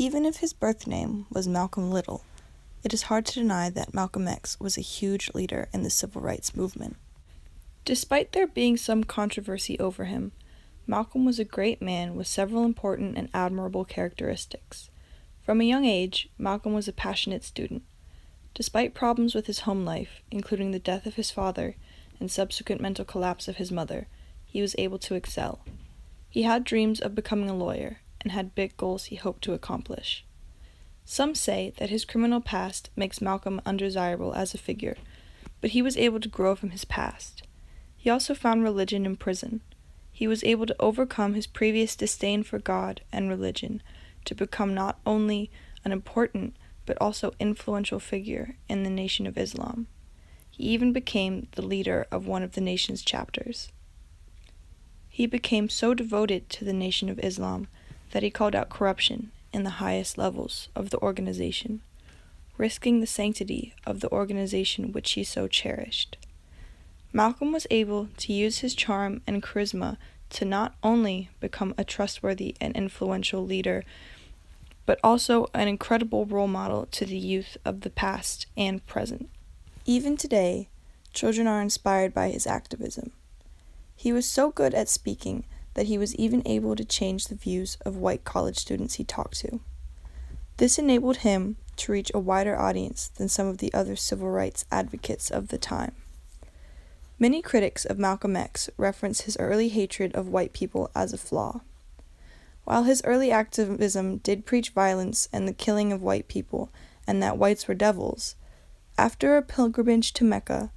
Even if his birth name was Malcolm Little, it is hard to deny that Malcolm X was a huge leader in the civil rights movement. Despite there being some controversy over him, Malcolm was a great man with several important and admirable characteristics. From a young age, Malcolm was a passionate student. Despite problems with his home life, including the death of his father and subsequent mental collapse of his mother, he was able to excel. He had dreams of becoming a lawyer and had big goals he hoped to accomplish. Some say that his criminal past makes Malcolm undesirable as a figure, but he was able to grow from his past. He also found religion in prison. He was able to overcome his previous disdain for God and religion to become not only an important but also influential figure in the Nation of Islam. He even became the leader of one of the nation's chapters. He became so devoted to the Nation of Islam that he called out corruption in the highest levels of the organization, risking the sanctity of the organization which he so cherished. Malcolm was able to use his charm and charisma to not only become a trustworthy and influential leader, but also an incredible role model to the youth of the past and present. Even today, children are inspired by his activism. He was so good at speaking that he was even able to change the views of white college students he talked to. This enabled him to reach a wider audience than some of the other civil rights advocates of the time. Many critics of Malcolm X reference his early hatred of white people as a flaw. While his early activism did preach violence and the killing of white people and that whites were devils, after a pilgrimage to Mecca,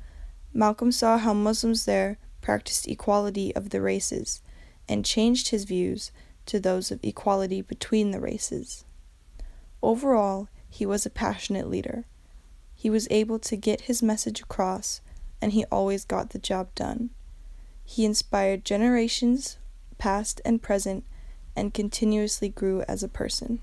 Malcolm saw how Muslims there practiced equality of the races and changed his views to those of equality between the races. Overall, he was a passionate leader. He was able to get his message across, and he always got the job done. He inspired generations, past and present, and continuously grew as a person.